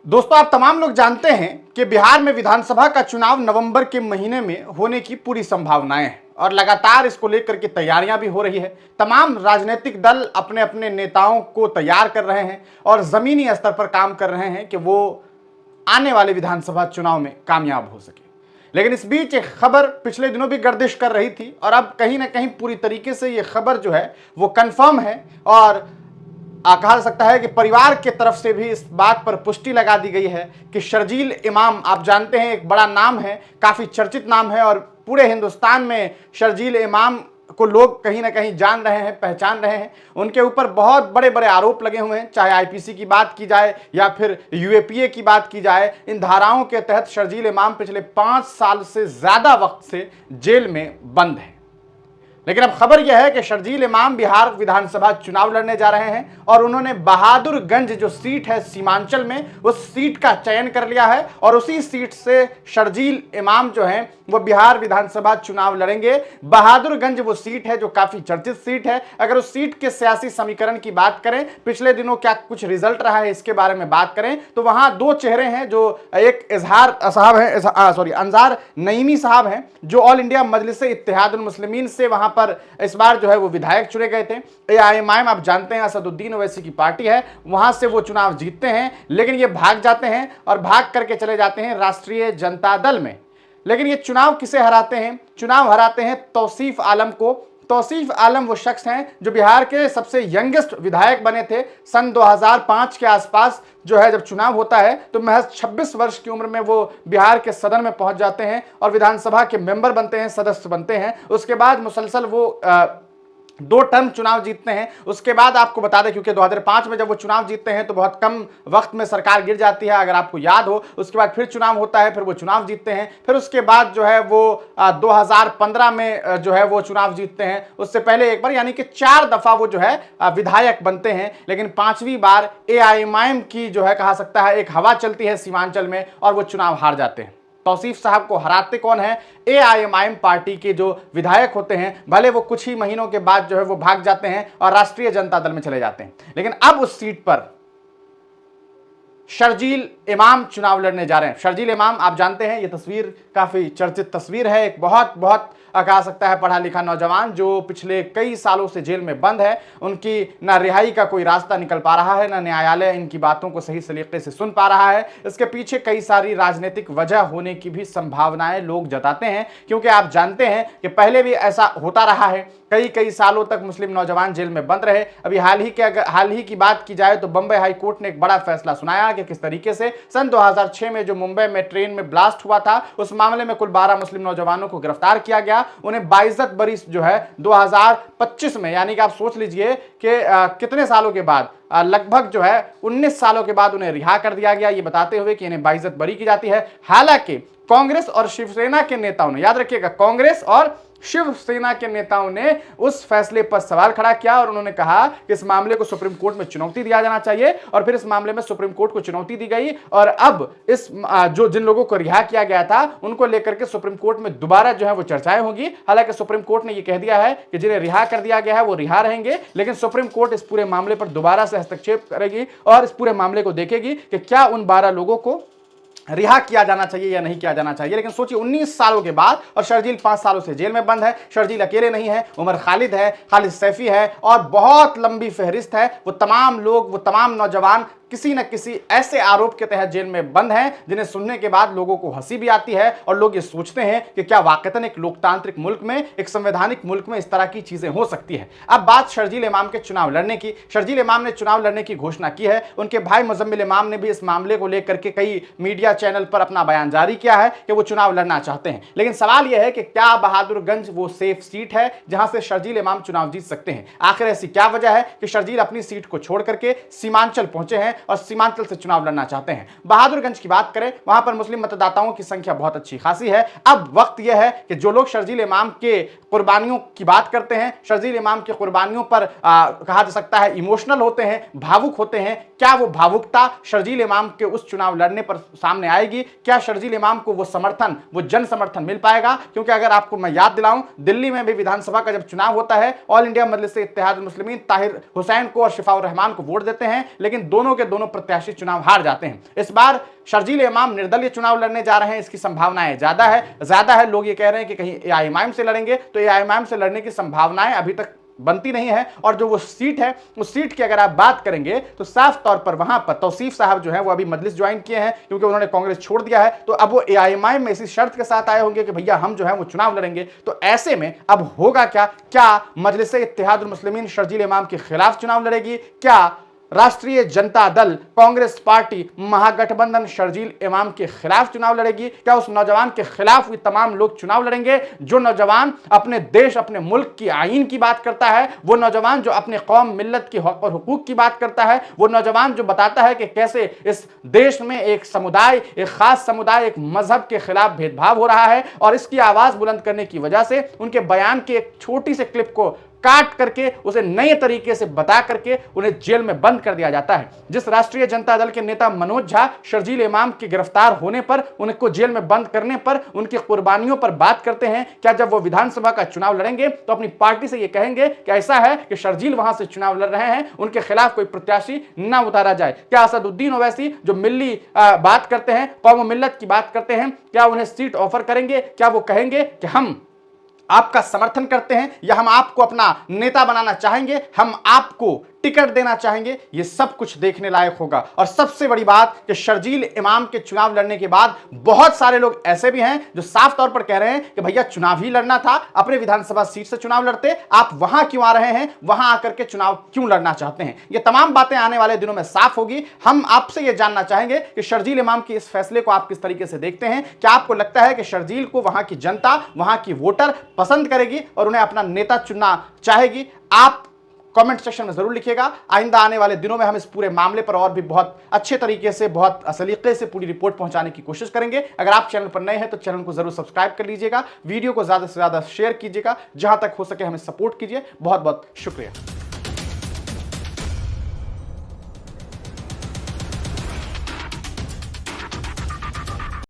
दोस्तों, आप तमाम लोग जानते हैं कि बिहार में विधानसभा का चुनाव नवंबर के महीने में होने की पूरी संभावनाएं हैं और लगातार इसको लेकर के तैयारियां भी हो रही है। तमाम राजनीतिक दल अपने अपने नेताओं को तैयार कर रहे हैं और जमीनी स्तर पर काम कर रहे हैं कि वो आने वाले विधानसभा चुनाव में कामयाब हो सके। लेकिन इस बीच एक खबर पिछले दिनों भी गर्दिश कर रही थी और अब कहीं ना कहीं पूरी तरीके से ये खबर जो है वो कंफर्म है और कहा जा सकता है कि परिवार के तरफ से भी इस बात पर पुष्टि लगा दी गई है कि शर्जील इमाम, आप जानते हैं, एक बड़ा नाम है, काफ़ी चर्चित नाम है और पूरे हिंदुस्तान में शर्जील इमाम को लोग कहीं ना कहीं जान रहे हैं, पहचान रहे हैं। उनके ऊपर बहुत बड़े बड़े आरोप लगे हुए हैं, चाहे आईपीसी की बात की जाए या फिर यूएपीए की बात की जाए। इन धाराओं के तहत शर्जील इमाम पिछले 5 साल से ज़्यादा वक्त से जेल में बंद है। लेकिन अब खबर यह है कि शर्जील इमाम बिहार विधानसभा चुनाव लड़ने जा रहे हैं और उन्होंने बहादुरगंज जो सीट है सीमांचल में, उस सीट का चयन कर लिया है और उसी सीट से शर्जील इमाम जो हैं वो बिहार विधानसभा चुनाव लड़ेंगे। बहादुरगंज वो सीट है जो काफी चर्चित सीट है। अगर उस सीट के सियासी समीकरण की बात करें, पिछले दिनों क्या कुछ रिजल्ट रहा है इसके बारे में बात करें तो वहां दो चेहरे हैं। जो एक इजहार साहब है, अंजार नईमी साहब हैं जो ऑल इंडिया मजलिस इत्तेहादुल मुस्लिमीन से वहां पर इस बार जो है वो विधायक चुने गए थे। एआईएमआईएम, आप जानते हैं, असदुद्दीन ओवैसी की पार्टी है, वहां से वो चुनाव जीतते हैं लेकिन ये भाग जाते हैं और भाग करके चले जाते हैं राष्ट्रीय जनता दल में। लेकिन ये चुनाव किसे हराते हैं? चुनाव हराते हैं तौसीफ आलम को। तौसीफ आलम वो शख्स हैं जो बिहार के सबसे यंगेस्ट विधायक बने थे सन 2005 के आसपास। जो है जब चुनाव होता है तो महज 26 वर्ष की उम्र में वो बिहार के सदन में पहुंच जाते हैं और विधानसभा के मेंबर बनते हैं, सदस्य बनते हैं। उसके बाद मुसलसल वो 2 टर्म चुनाव जीतते हैं। उसके बाद आपको बता दें, क्योंकि 2005 में जब वो चुनाव जीतते हैं तो बहुत कम वक्त में सरकार गिर जाती है, अगर आपको याद हो। उसके बाद फिर चुनाव होता है, फिर वो चुनाव जीतते हैं। फिर उसके बाद जो है वो 2015 में जो है वो चुनाव जीतते हैं। उससे पहले एक बार, यानी कि 4 दफा वो जो है विधायक बनते हैं। लेकिन 5वीं बार एआईएमआईएम की जो है कहा सकता है एक हवा चलती है सीमांचल में और वो चुनाव हार जाते हैं। तौसीफ साहब को हराते कौन है? एआईएमआईएम पार्टी के जो विधायक होते हैं। भले वो कुछ ही महीनों के बाद जो है वो भाग जाते हैं और राष्ट्रीय जनता दल में चले जाते हैं, लेकिन अब उस सीट पर शर्जील इमाम चुनाव लड़ने जा रहे हैं। शर्जील इमाम, आप जानते हैं, ये तस्वीर काफी चर्चित तस्वीर है। एक बहुत कहा सकता है पढ़ा लिखा नौजवान जो पिछले कई सालों से जेल में बंद है। उनकी ना रिहाई का कोई रास्ता निकल पा रहा है, ना न्यायालय इनकी बातों को सही तरीके से सुन पा रहा है। इसके पीछे कई सारी राजनीतिक वजह होने की भी संभावनाएं लोग जताते हैं, क्योंकि आप जानते हैं कि पहले भी ऐसा होता रहा है। कई सालों तक मुस्लिम नौजवान जेल में बंद रहे। अभी हाल ही की बात की जाए तो बंबई हाई कोर्ट ने एक बड़ा फैसला सुनाया कि किस तरीके से सन 2006 में जो मुंबई में ट्रेन में ब्लास्ट हुआ था, उस मामले में कुल 12 मुस्लिम नौजवानों को गिरफ्तार किया गया। उन्हें 22 बरिस जो है 2025 में, यानी कि आप सोच लीजिए कि कितने सालों के बाद, लगभग जो है 19 सालों के बाद उन्हें रिहा कर दिया गया, ये बताते हुए कि इन्हें 22 बरी की जाती है। हालांकि कांग्रेस और शिवसेना के नेताओं ने, याद रखिएगा, कांग्रेस और शिवसेना के नेताओं ने उस फैसले पर सवाल खड़ा किया और उन्होंने कहा कि इस मामले को सुप्रीम कोर्ट में चुनौती दिया जाना चाहिए। और फिर इस मामले में सुप्रीम कोर्ट को चुनौती दी गई और अब इस जिन लोगों को रिहा किया गया था उनको लेकर के सुप्रीम कोर्ट में दोबारा जो है वो चर्चाएं होंगी। हालांकि सुप्रीम कोर्ट ने यह कह दिया है कि जिन्हें रिहा कर दिया गया है वो रिहा रहेंगे, लेकिन सुप्रीम कोर्ट इस पूरे मामले पर दोबारा से हस्तक्षेप करेगी और इस पूरे मामले को देखेगी कि क्या उन 12 लोगों को रिहा किया जाना चाहिए या नहीं किया जाना चाहिए। लेकिन सोचिए, 19 सालों के बाद, और शर्जील 5 सालों से जेल में बंद है। शर्जील अकेले नहीं है, उमर खालिद है, खालिद सैफी है और बहुत लंबी फहरिस्त है। वो तमाम लोग, वो तमाम नौजवान किसी न किसी ऐसे आरोप के तहत जेल में बंद हैं जिन्हें सुनने के बाद लोगों को हंसी भी आती है और लोग ये सोचते हैं कि क्या वाकईतन एक लोकतांत्रिक मुल्क में, एक संवैधानिक मुल्क में इस तरह की चीजें हो सकती है। अब बात शर्जील इमाम के चुनाव लड़ने की। शर्जील इमाम ने चुनाव लड़ने की घोषणा की है। उनके भाई मुजम्मिल इमाम ने भी इस मामले को लेकर के कई मीडिया चैनल पर अपना बयान जारी किया है कि वो चुनाव लड़ना चाहते हैं। लेकिन सवाल यह है कि क्या बहादुरगंज वो सेफ सीट है जहां से शर्जील इमाम चुनाव जीत सकते हैं? आखिर ऐसी क्या वजह है कि शर्जील अपनी सीट को छोड़ करके सीमांचल पहुंचे हैं और सीमांचल से चुनाव लड़ना चाहते हैं? बहादुरगंज की बात करें, वहां पर मुस्लिम मतदाताओं की संख्या बहुत अच्छी खासी है। अब वक्त यह है कि जो लोग शर्जील इमाम के कुर्बानियों की बात करते हैं, शर्जील इमाम की कुर्बानियों पर कहा जा सकता है इमोशनल होते हैं, भावुक होते हैं, क्या वो भावुकता शर्जील इमाम के उस चुनाव लड़ने पर सामने सामने आएगी। क्या शर्जील इमाम को वो समर्थन, वो जन समर्थन मिल पाएगा? क्योंकि अगर आपको मैं याद दिलाऊं, दिल्ली में भी विधानसभा का जब चुनाव होता है, ऑल इंडिया मजलिस इत्तेहादुल मुस्लिमीन ताहिर हुसैन को और शिफाउर रहमान को वोट देते हैं, लेकिन दोनों के दोनों प्रत्याशी चुनाव हार जाते हैं। इस बार शर्जील इमाम निर्दलीय चुनाव लड़ने जा रहे हैं, इसकी संभावनाएं ज्यादा है। लोग ये कह रहे हैं कि कहीं एआईएमआईएम से लड़ेंगे, तो एआईएमआईएम से लड़ने की संभावनाएं अभी तक बनती नहीं है। और जो वो सीट है, उस सीट की अगर आप बात करेंगे तो साफ तौर पर वहां पर तौसीफ साहब जो है वो अभी मजलिस ज्वाइन किए हैं, क्योंकि उन्होंने कांग्रेस छोड़ दिया है। तो अब वो एआईएमआईएम में इसी शर्त के साथ आए होंगे कि भैया हम जो है वो चुनाव लड़ेंगे। तो ऐसे में अब होगा क्या मजलिस इत्तेहादुल मुस्लिमीन शर्जील इमाम के खिलाफ चुनाव लड़ेगी? क्या राष्ट्रीय जनता दल कांग्रेस पार्टी महागठबंधन शर्जील इमाम के खिलाफ चुनाव लड़ेगी? क्या उस नौजवान के खिलाफ भी तमाम लोग चुनाव लड़ेंगे, जो नौजवान अपने देश, अपने मुल्क की आईन की बात करता है, वो नौजवान जो अपने कौम मिल्लत की हक और हुकूक की बात करता है, वो नौजवान जो बताता है कि कैसे इस देश में एक समुदाय, एक खास समुदाय, एक मजहब के खिलाफ भेदभाव हो रहा है, और इसकी आवाज बुलंद करने की वजह से उनके बयान की एक छोटी सी क्लिप को काट करके उसे नए तरीके से बता करके उन्हें जेल में बंद कर दिया जाता है। जिस राष्ट्रीय जनता दल के नेता मनोज झा शर्जील इमाम के गिरफ्तार होने पर, उनको जेल में बंद करने पर, उनकी कुर्बानियों पर बात करते हैं, क्या जब वो विधानसभा का चुनाव लड़ेंगे तो अपनी पार्टी से ये कहेंगे कि ऐसा है कि शर्जील वहां से चुनाव लड़ रहे हैं, उनके खिलाफ कोई प्रत्याशी ना उतारा जाए? क्या असदुद्दीन ओवैसी जो मिल्ली बात करते हैं, कौम मिल्लत की बात करते हैं, क्या उन्हें सीट ऑफर करेंगे? क्या वो कहेंगे कि हम आपका समर्थन करते हैं, या हम आपको अपना नेता बनाना चाहेंगे, हम आपको टिकट देना चाहेंगे? ये सब कुछ देखने लायक होगा। और सबसे बड़ी बात कि शर्जील इमाम के चुनाव लड़ने के बाद बहुत सारे लोग ऐसे भी हैं जो साफ तौर पर कह रहे हैं कि भैया चुनाव ही लड़ना था, अपने विधानसभा सीट से चुनाव लड़ते, आप वहां क्यों आ रहे हैं, वहां आकर के चुनाव क्यों लड़ना चाहते हैं? ये तमाम बातें आने वाले दिनों में साफ होगी। हम आपसे ये जानना चाहेंगे कि शर्जील इमाम के इस फैसले को आप किस तरीके से देखते हैं। क्या आपको लगता है कि शर्जील को वहां की जनता, वहां की वोटर पसंद करेगी और उन्हें अपना नेता चुनना चाहेगी? आप कमेंट सेक्शन में जरूर लिखिएगा। आइंदा आने वाले दिनों में हम इस पूरे मामले पर और भी बहुत अच्छे तरीके से, बहुत सलीके से पूरी रिपोर्ट पहुंचाने की कोशिश करेंगे। अगर आप चैनल पर नए हैं तो चैनल को जरूर सब्सक्राइब कर लीजिएगा, वीडियो को ज्यादा से ज्यादा शेयर कीजिएगा, जहां तक हो सके हमें सपोर्ट कीजिए। बहुत बहुत शुक्रिया।